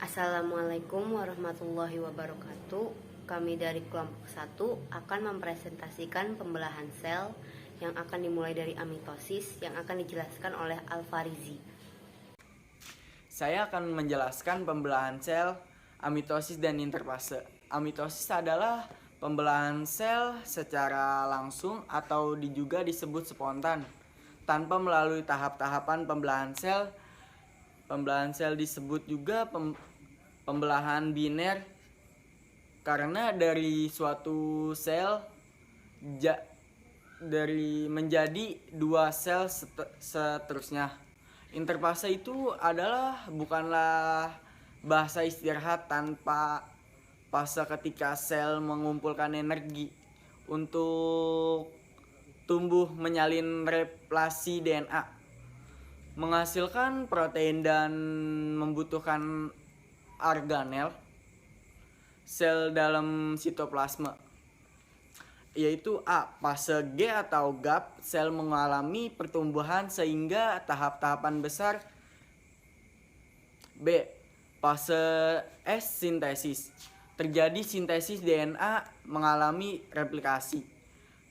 Assalamualaikum warahmatullahi wabarakatuh. Kami dari kelompok 1 akan mempresentasikan pembelahan sel yang akan dimulai dari amitosis yang akan dijelaskan oleh Al-Farizi. Saya akan menjelaskan pembelahan sel, amitosis dan interfase. Amitosis adalah pembelahan sel secara langsung atau juga disebut spontan tanpa melalui tahap-tahapan pembelahan sel. Pembelahan sel disebut juga pembelahan biner karena dari suatu sel dari menjadi dua sel seterusnya. Interfase itu bukanlah bahasa istirahat tanpa fase ketika sel mengumpulkan energi untuk tumbuh menyalin replasi DNA, menghasilkan protein dan membutuhkan organel sel dalam sitoplasma, yaitu A. Fase G atau GAP, sel mengalami pertumbuhan sehingga tahap-tahapan besar. B. Fase S. Sintesis, terjadi sintesis DNA mengalami replikasi,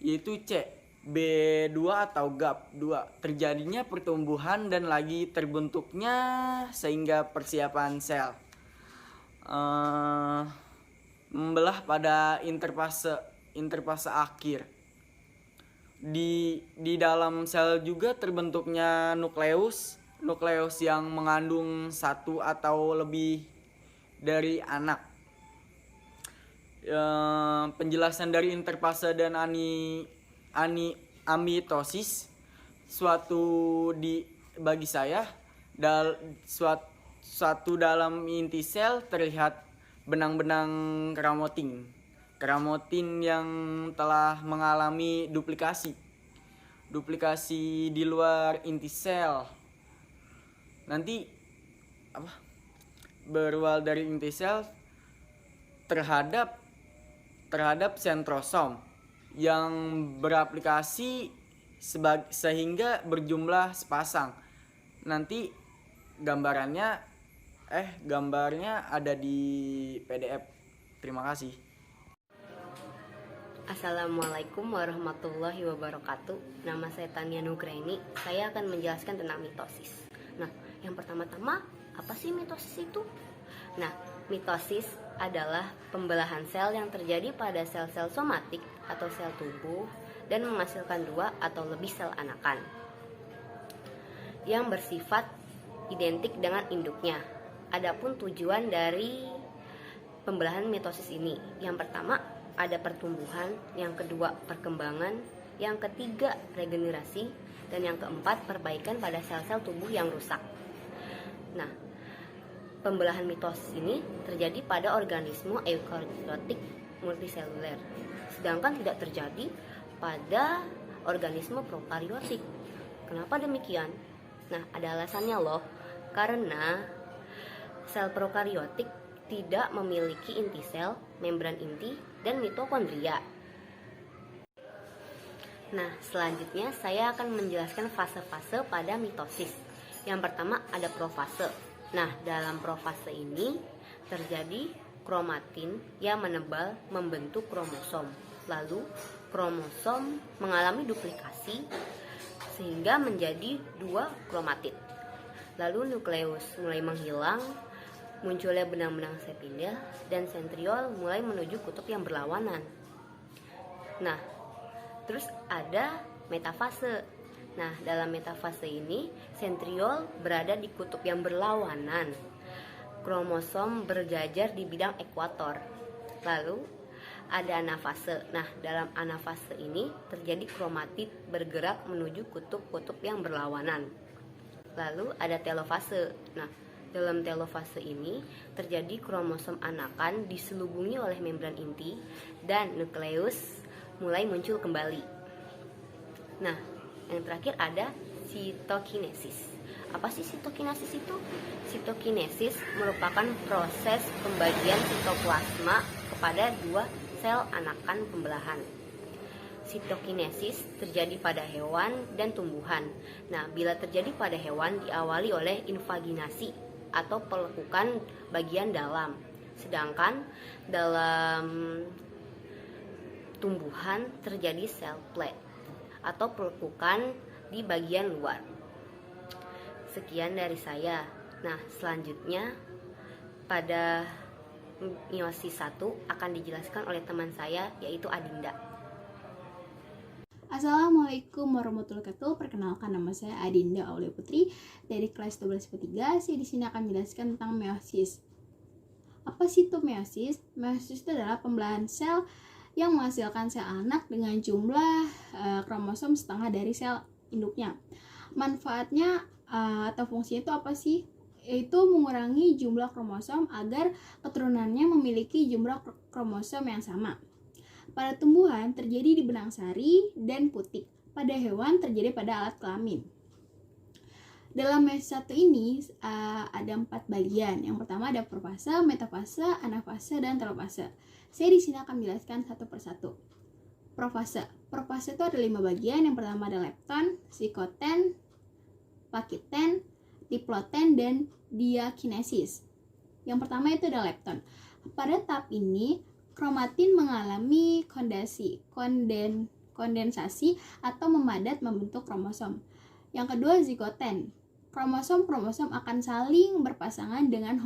yaitu C. B2 atau GAP 2, terjadinya pertumbuhan dan lagi terbentuknya sehingga persiapan sel. Membelah pada interfase akhir. Di dalam sel juga terbentuknya nukleus yang mengandung satu atau lebih dari anak. Penjelasan dari interfase dan amitosis bagi saya suatu dalam inti sel terlihat benang-benang keramotin yang telah mengalami duplikasi di luar inti sel. Nanti berawal dari inti sel terhadap sentrosom yang beraplikasi sehingga berjumlah sepasang. Nanti gambarnya ada di PDF. Terima kasih. Assalamualaikum warahmatullahi wabarakatuh. Nama saya Tania Nugraini. Saya akan menjelaskan tentang mitosis. Nah, yang pertama-tama, apa sih mitosis itu? Nah, mitosis adalah pembelahan sel yang terjadi pada sel-sel somatik atau sel tubuh dan menghasilkan dua atau lebih sel anakan yang bersifat identik dengan induknya. Adapun tujuan dari pembelahan mitosis ini, yang pertama ada pertumbuhan, yang kedua perkembangan, yang ketiga regenerasi, dan yang keempat perbaikan pada sel-sel tubuh yang rusak. Nah, pembelahan mitosis ini terjadi pada organisme eukariotik multiseluler, sedangkan tidak terjadi pada organisme prokariotik. Kenapa demikian? Nah, ada alasannya loh. Karena sel prokariotik tidak memiliki inti sel, membran inti, dan mitokondria. Nah, selanjutnya saya akan menjelaskan fase-fase pada mitosis. Yang pertama ada profase. Nah, dalam profase ini terjadi kromatin yang menebal membentuk kromosom. Lalu kromosom mengalami duplikasi sehingga menjadi dua kromatid. Lalu nukleus mulai menghilang, munculnya benang-benang sepindah, dan sentriol mulai menuju kutub yang berlawanan. Nah, terus ada metafase. Nah, dalam metafase ini sentriol berada di kutub yang berlawanan. Kromosom berjajar di bidang ekuator. Lalu ada anafase. Nah, dalam anafase ini terjadi kromatid bergerak menuju kutub-kutub yang berlawanan. Lalu ada telofase. Nah, dalam telofase ini terjadi kromosom anakan diselubungi oleh membran inti dan nukleus mulai muncul kembali. Nah, yang terakhir ada sitokinesis. Apa sih sitokinesis itu? Sitokinesis merupakan proses pembagian sitoplasma kepada dua sel anakan pembelahan. Sitokinesis terjadi pada hewan dan tumbuhan. Nah, bila terjadi pada hewan diawali oleh invaginasi atau pelekukan bagian dalam. Sedangkan dalam tumbuhan terjadi cell plate atau pelekukan di bagian luar. Sekian dari saya. Nah, selanjutnya pada meiosis 1 akan dijelaskan oleh teman saya, yaitu Adinda. Assalamualaikum warahmatullahi wabarakatuh. Perkenalkan, nama saya Adinda Aulia Putri dari kelas 12/3. Saya di sini akan menjelaskan tentang meiosis. Apa sih itu meiosis? Meiosis itu adalah pembelahan sel yang menghasilkan sel anak dengan jumlah kromosom setengah dari sel induknya. Manfaatnya atau fungsinya itu apa sih? Yaitu mengurangi jumlah kromosom agar keturunannya memiliki jumlah kromosom yang sama. Pada tumbuhan terjadi di benang sari dan putik. Pada hewan terjadi pada alat kelamin. Dalam meiosis 1 ini ada 4 bagian. Yang pertama ada profase, metafase, anafase, dan telofase. Saya di sini akan menjelaskan satu persatu. Profase. Profase itu ada 5 bagian. Yang pertama ada lepton, zikoten, pakiten, diploten, dan diakinesis. Yang pertama itu ada lepton. Pada tahap ini, kromatin mengalami kondensasi atau memadat membentuk kromosom. Yang kedua, zikoten. Kromosom-kromosom akan saling berpasangan dengan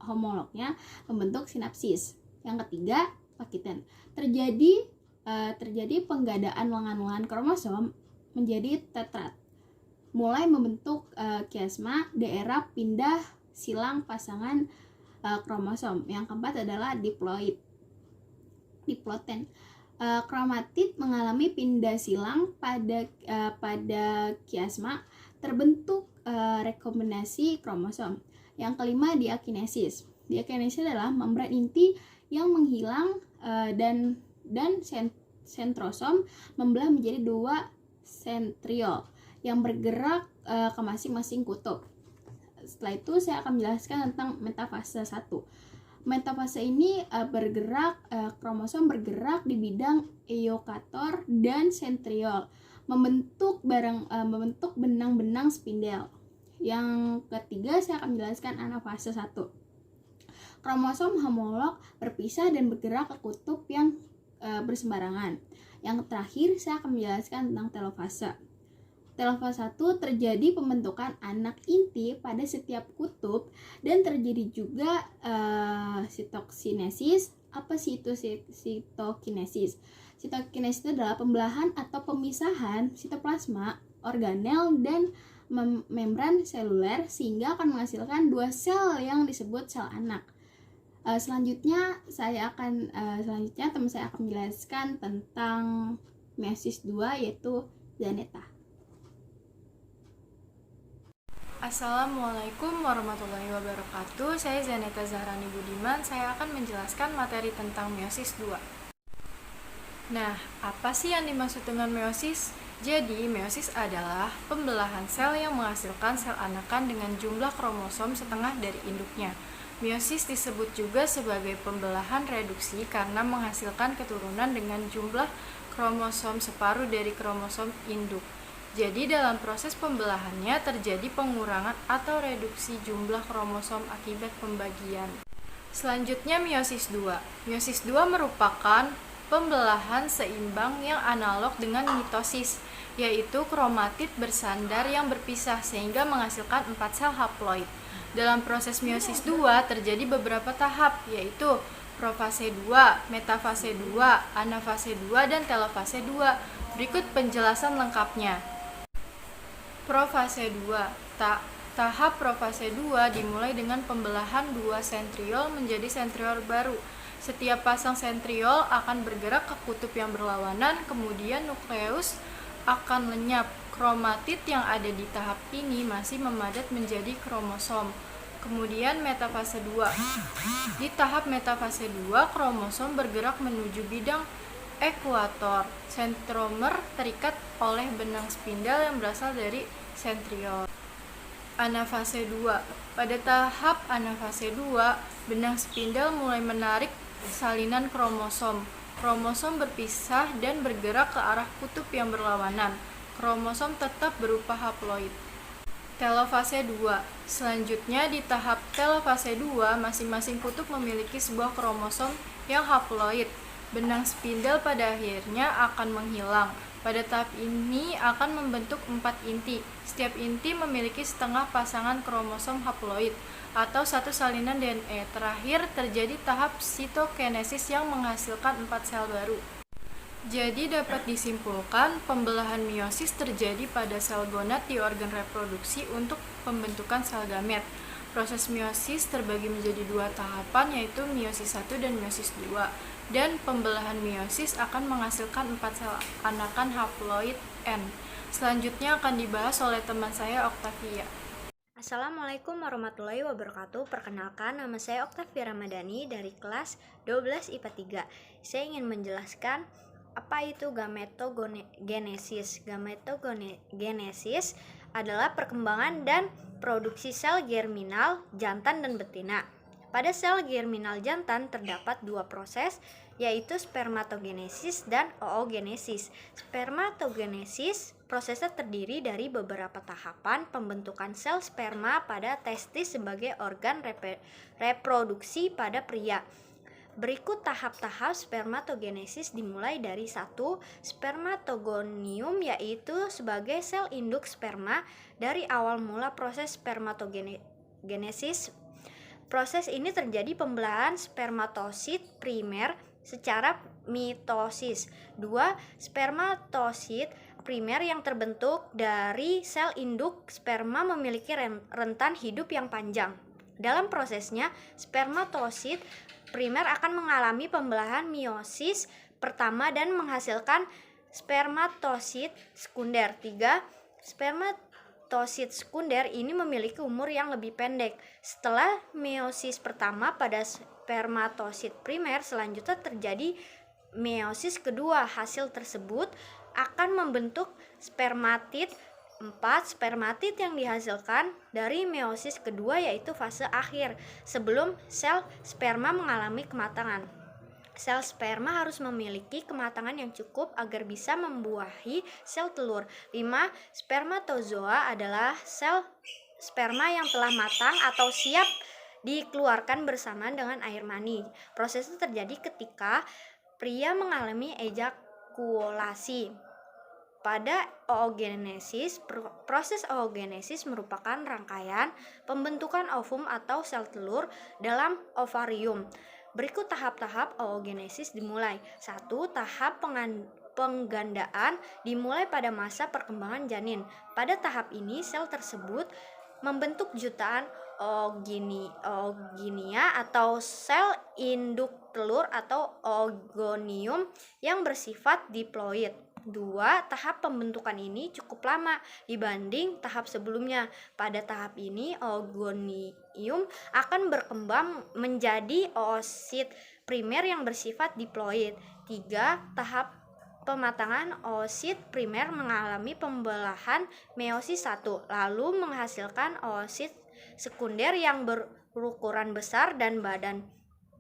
homolognya membentuk sinapsis. Yang ketiga, pakiten. Terjadi penggadaan lengan-lengan kromosom menjadi tetrat, mulai membentuk kiasma, daerah pindah silang pasangan kromosom. Yang keempat adalah diploten. Kromatid mengalami pindah silang pada kiasma, terbentuk rekombinasi kromosom. Yang kelima, diakinesis. Diakinesis adalah membran inti yang menghilang dan sentrosom membelah menjadi 2 sentriol yang bergerak ke masing-masing kutub. Setelah itu saya akan menjelaskan tentang metafase 1. Metafase ini kromosom bergerak di bidang eukator dan sentriol, membentuk benang-benang spindel. Yang ketiga saya akan menjelaskan anafase 1. Kromosom homolog berpisah dan bergerak ke kutub yang bersembarangan. Yang terakhir saya akan menjelaskan tentang telofase. Telofase 1 terjadi pembentukan anak inti pada setiap kutub dan terjadi juga sitokinesis. Apa sih itu sitokinesis? Sitokinesis itu adalah pembelahan atau pemisahan sitoplasma, organel, dan membran seluler sehingga akan menghasilkan 2 sel yang disebut sel anak. Selanjutnya teman saya akan menjelaskan tentang meiosis 2, yaitu Zaneta. Assalamualaikum warahmatullahi wabarakatuh. Saya Zaneta Zahrani Budiman. Saya akan menjelaskan materi tentang meiosis 2. Nah, apa sih yang dimaksud dengan meiosis? Jadi, meiosis adalah pembelahan sel yang menghasilkan sel anakan dengan jumlah kromosom setengah dari induknya. Meiosis disebut juga sebagai pembelahan reduksi karena menghasilkan keturunan dengan jumlah kromosom separuh dari kromosom induk. Jadi dalam proses pembelahannya terjadi pengurangan atau reduksi jumlah kromosom akibat pembagian. Selanjutnya meiosis 2. Meiosis 2 merupakan pembelahan seimbang yang analog dengan mitosis, yaitu kromatid bersandar yang berpisah sehingga menghasilkan 4 sel haploid. Dalam proses meiosis 2 terjadi beberapa tahap, yaitu profase 2, metafase 2, anafase 2, dan telofase 2. Berikut penjelasan lengkapnya. Profase 2. Tahap profase 2 dimulai dengan pembelahan 2 sentriol menjadi sentriol baru. Setiap pasang sentriol akan bergerak ke kutub yang berlawanan, kemudian nukleus akan lenyap. Kromatid yang ada di tahap ini masih memadat menjadi kromosom. Kemudian metafase 2. Di tahap metafase 2, kromosom bergerak menuju bidang ekuator. Sentromer terikat oleh benang spindel yang berasal dari sentriol. Anafase 2. Pada tahap anafase 2, benang spindel mulai menarik salinan kromosom. Kromosom berpisah dan bergerak ke arah kutub yang berlawanan. Kromosom tetap berupa haploid. Telofase 2. Selanjutnya, di tahap telofase 2, masing-masing kutub memiliki sebuah kromosom yang haploid. Benang spindel pada akhirnya akan menghilang. Pada tahap ini akan membentuk 4 inti. Setiap inti memiliki setengah pasangan kromosom haploid atau satu salinan DNA. Terakhir, terjadi tahap sitokinesis yang menghasilkan 4 sel baru. Jadi dapat disimpulkan, pembelahan meiosis terjadi pada sel gonad di organ reproduksi untuk pembentukan sel gamet. Proses meiosis terbagi menjadi 2 tahapan, yaitu meiosis 1 dan meiosis 2. Dan pembelahan meiosis akan menghasilkan 4 sel anakan haploid N. Selanjutnya akan dibahas oleh teman saya Octavia. Assalamualaikum warahmatollahi wabarakatuh. Perkenalkan, nama saya Octavia Ramadhani dari kelas 12 IPA 3. Saya ingin menjelaskan apa itu gametogenesis. Gametogenesis adalah perkembangan dan produksi sel germinal jantan dan betina. Pada sel germinal jantan terdapat 2 proses, yaitu spermatogenesis dan oogenesis. Spermatogenesis prosesnya terdiri dari beberapa tahapan pembentukan sel sperma pada testis sebagai organ reproduksi pada pria. Berikut tahap-tahap spermatogenesis dimulai dari 1. Spermatogonium, yaitu sebagai sel induk sperma. Dari awal mula proses spermatogenesis, proses ini terjadi pembelahan spermatosit primer secara mitosis. 2. Spermatosit primer yang terbentuk dari sel induk sperma memiliki rentan hidup yang panjang. Dalam prosesnya, spermatosit primer akan mengalami pembelahan meiosis pertama dan menghasilkan spermatosit sekunder. 3. Spermatosit sekunder ini memiliki umur yang lebih pendek. Setelah meiosis pertama pada spermatosit primer, selanjutnya terjadi meiosis kedua. Hasil tersebut akan membentuk spermatid. 4. Spermatid yang dihasilkan dari meiosis kedua yaitu fase akhir sebelum sel sperma mengalami kematangan. Sel sperma harus memiliki kematangan yang cukup agar bisa membuahi sel telur. 5. Spermatozoa adalah sel sperma yang telah matang atau siap dikeluarkan bersamaan dengan air mani. Proses itu terjadi ketika pria mengalami ejakulasi. Pada oogenesis, proses oogenesis merupakan rangkaian pembentukan ovum atau sel telur dalam ovarium. Berikut tahap-tahap oogenesis dimulai. 1. Tahap penggandaan dimulai pada masa perkembangan janin. Pada tahap ini, sel tersebut membentuk jutaan ooginia atau sel induk telur atau oogonium yang bersifat diploid. 2. Tahap pembentukan ini cukup lama dibanding tahap sebelumnya. Pada tahap ini, oogonium akan berkembang menjadi oosit primer yang bersifat diploid. 3. Tahap pematangan oosit primer mengalami pembelahan meiosis 1, lalu menghasilkan oosit sekunder yang berukuran besar dan badan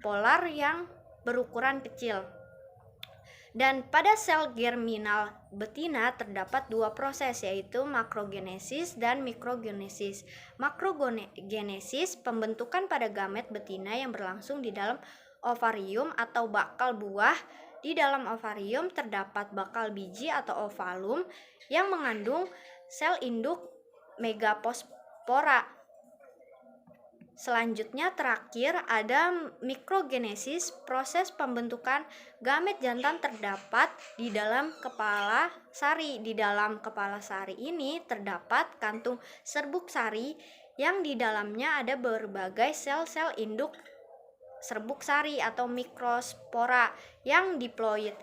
polar yang berukuran kecil. Dan pada sel germinal betina terdapat 2 proses, yaitu makrogenesis dan mikrogenesis. Makrogenesis pembentukan pada gamet betina yang berlangsung di dalam ovarium atau bakal buah. Di dalam ovarium terdapat bakal biji atau ovalum yang mengandung sel induk megapospora. Selanjutnya terakhir ada mikrogenesis. Proses pembentukan gamet jantan terdapat di dalam kepala sari. Di dalam kepala sari ini terdapat kantung serbuk sari yang di dalamnya ada berbagai sel-sel induk serbuk sari atau mikrospora yang diploid.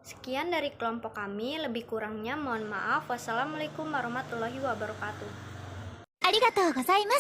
Sekian dari kelompok kami, lebih kurangnya mohon maaf. Wassalamualaikum warahmatullahi wabarakatuh. ありがとうございます。